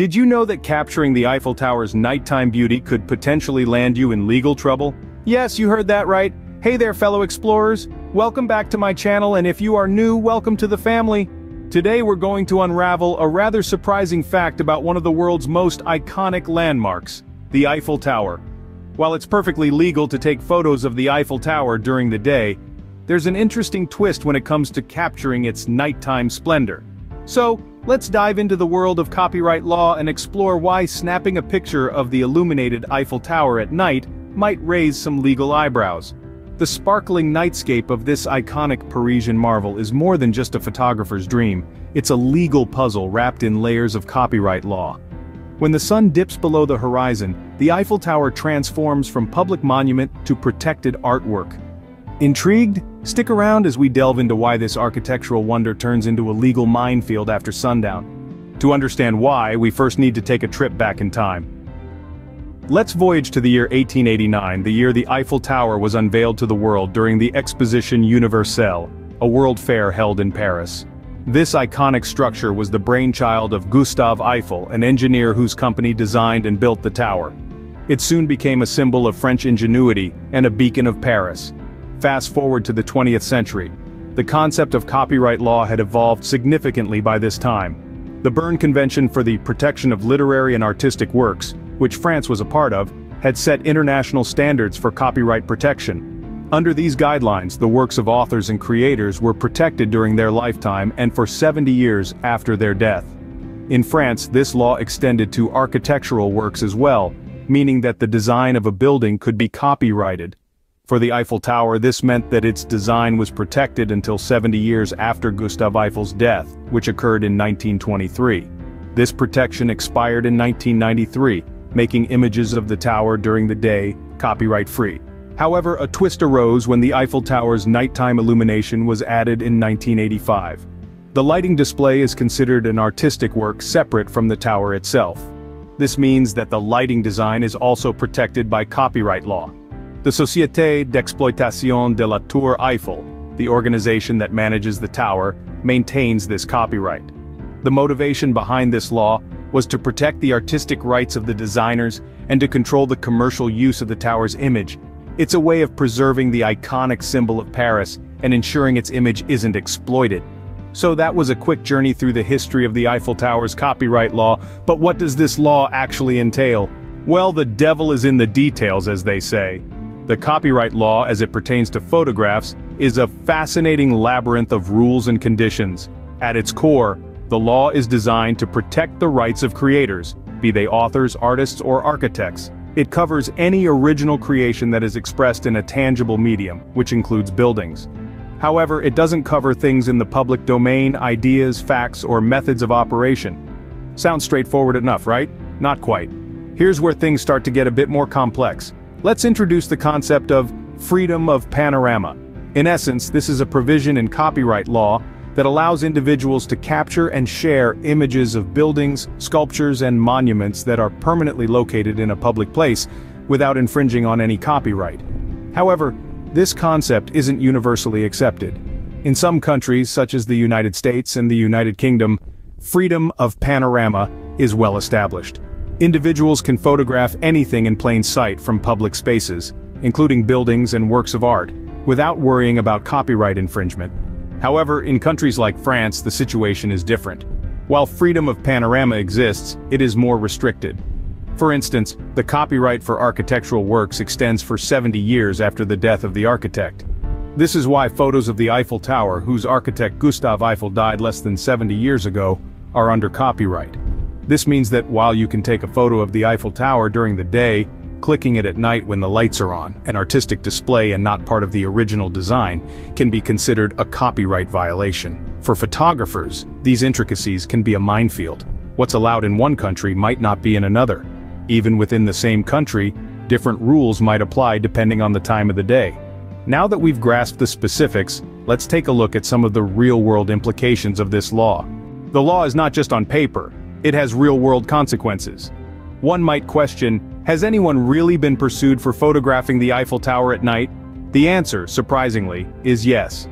Did you know that capturing the Eiffel Tower's nighttime beauty could potentially land you in legal trouble? Yes, you heard that right. Hey there, fellow explorers. Welcome back to my channel, and if you are new, welcome to the family. Today we're going to unravel a rather surprising fact about one of the world's most iconic landmarks, the Eiffel Tower. While it's perfectly legal to take photos of the Eiffel Tower during the day, there's an interesting twist when it comes to capturing its nighttime splendor. So, let's dive into the world of copyright law and explore why snapping a picture of the illuminated Eiffel Tower at night might raise some legal eyebrows. The sparkling nightscape of this iconic Parisian marvel is more than just a photographer's dream, it's a legal puzzle wrapped in layers of copyright law. When the sun dips below the horizon, the Eiffel Tower transforms from public monument to protected artwork. Intrigued? Stick around as we delve into why this architectural wonder turns into a legal minefield after sundown. To understand why, we first need to take a trip back in time. Let's voyage to the year 1889, the year the Eiffel Tower was unveiled to the world during the Exposition Universelle, a world fair held in Paris. This iconic structure was the brainchild of Gustave Eiffel, an engineer whose company designed and built the tower. It soon became a symbol of French ingenuity and a beacon of Paris. Fast forward to the 20th century. The concept of copyright law had evolved significantly by this time. The Berne Convention for the Protection of Literary and Artistic Works, which France was a part of, had set international standards for copyright protection. Under these guidelines, the works of authors and creators were protected during their lifetime and for 70 years after their death. In France, this law extended to architectural works as well, meaning that the design of a building could be copyrighted. For the Eiffel Tower, this meant that its design was protected until 70 years after Gustave Eiffel's death, which occurred in 1923. This protection expired in 1993, making images of the tower during the day copyright-free. However, a twist arose when the Eiffel Tower's nighttime illumination was added in 1985. The lighting display is considered an artistic work separate from the tower itself. This means that the lighting design is also protected by copyright law. The Société d'Exploitation de la Tour Eiffel, the organization that manages the tower, maintains this copyright. The motivation behind this law was to protect the artistic rights of the designers and to control the commercial use of the tower's image. It's a way of preserving the iconic symbol of Paris and ensuring its image isn't exploited. So that was a quick journey through the history of the Eiffel Tower's copyright law, but what does this law actually entail? Well, the devil is in the details, as they say. The copyright law, as it pertains to photographs, is a fascinating labyrinth of rules and conditions. At its core, the law is designed to protect the rights of creators, be they authors, artists, or architects. It covers any original creation that is expressed in a tangible medium, which includes buildings. However, it doesn't cover things in the public domain, ideas, facts, or methods of operation. Sounds straightforward enough, right? Not quite. Here's where things start to get a bit more complex. Let's introduce the concept of freedom of panorama. In essence, this is a provision in copyright law that allows individuals to capture and share images of buildings, sculptures, and monuments that are permanently located in a public place without infringing on any copyright. However, this concept isn't universally accepted. In some countries, such as the United States and the United Kingdom, freedom of panorama is well established. Individuals can photograph anything in plain sight from public spaces, including buildings and works of art, without worrying about copyright infringement. However, in countries like France, the situation is different. While freedom of panorama exists, it is more restricted. For instance, the copyright for architectural works extends for 70 years after the death of the architect. This is why photos of the Eiffel Tower, whose architect Gustave Eiffel died less than 70 years ago, are under copyright. This means that while you can take a photo of the Eiffel Tower during the day, clicking it at night when the lights are on, an artistic display and not part of the original design, can be considered a copyright violation. For photographers, these intricacies can be a minefield. What's allowed in one country might not be in another. Even within the same country, different rules might apply depending on the time of the day. Now that we've grasped the specifics, let's take a look at some of the real-world implications of this law. The law is not just on paper. It has real-world consequences. One might question, has anyone really been pursued for photographing the Eiffel Tower at night? The answer, surprisingly, is yes.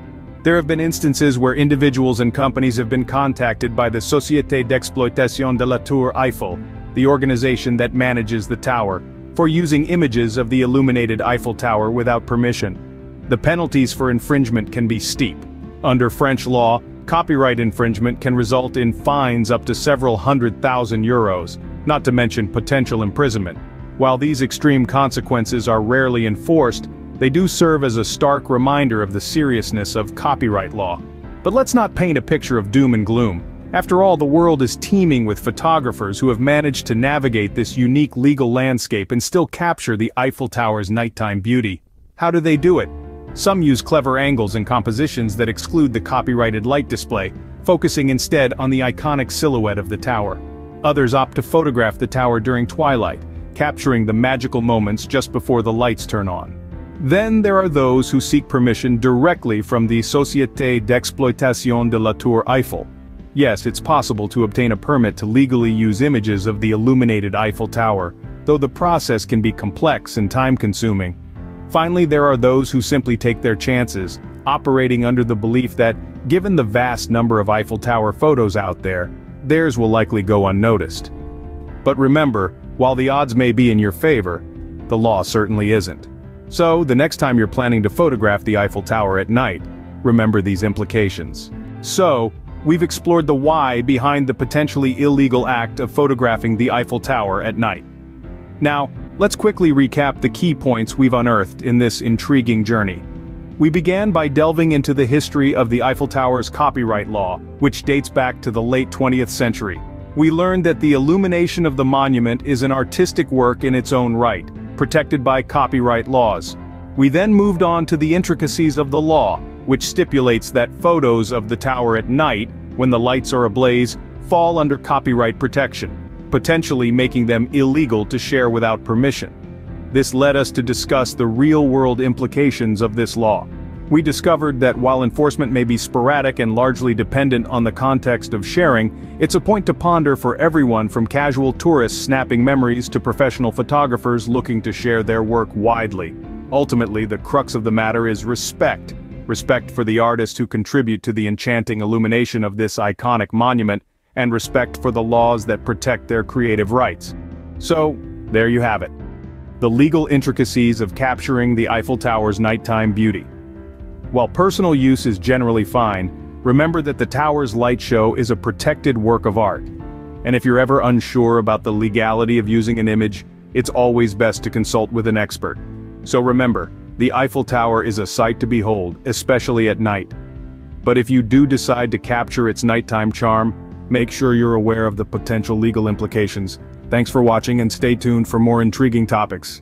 There have been instances where individuals and companies have been contacted by the Société d'Exploitation de la Tour Eiffel, the organization that manages the tower, for using images of the illuminated Eiffel Tower without permission. The penalties for infringement can be steep. Under French law, copyright infringement can result in fines up to several €100,000, not to mention potential imprisonment. While these extreme consequences are rarely enforced, they do serve as a stark reminder of the seriousness of copyright law. But let's not paint a picture of doom and gloom. After all, the world is teeming with photographers who have managed to navigate this unique legal landscape and still capture the Eiffel Tower's nighttime beauty. How do they do it? Some use clever angles and compositions that exclude the copyrighted light display, focusing instead on the iconic silhouette of the tower. Others opt to photograph the tower during twilight, capturing the magical moments just before the lights turn on. Then there are those who seek permission directly from the Société d'Exploitation de la Tour Eiffel. Yes, it's possible to obtain a permit to legally use images of the illuminated Eiffel Tower, though the process can be complex and time-consuming. Finally, there are those who simply take their chances, operating under the belief that, given the vast number of Eiffel Tower photos out there, theirs will likely go unnoticed. But remember, while the odds may be in your favor, the law certainly isn't. So, the next time you're planning to photograph the Eiffel Tower at night, remember these implications. So, we've explored the why behind the potentially illegal act of photographing the Eiffel Tower at night. Now, let's quickly recap the key points we've unearthed in this intriguing journey. We began by delving into the history of the Eiffel Tower's copyright law, which dates back to the late 20th century. We learned that the illumination of the monument is an artistic work in its own right, protected by copyright laws. We then moved on to the intricacies of the law, which stipulates that photos of the tower at night, when the lights are ablaze, fall under copyright protection, potentially making them illegal to share without permission. This led us to discuss the real-world implications of this law. We discovered that while enforcement may be sporadic and largely dependent on the context of sharing, it's a point to ponder for everyone from casual tourists snapping memories to professional photographers looking to share their work widely. Ultimately, the crux of the matter is respect. Respect for the artists who contribute to the enchanting illumination of this iconic monument, and respect for the laws that protect their creative rights. So, there you have it. The legal intricacies of capturing the Eiffel Tower's nighttime beauty. While personal use is generally fine, remember that the tower's light show is a protected work of art. And if you're ever unsure about the legality of using an image, it's always best to consult with an expert. So remember, the Eiffel Tower is a sight to behold, especially at night. But if you do decide to capture its nighttime charm, make sure you're aware of the potential legal implications. Thanks for watching and stay tuned for more intriguing topics.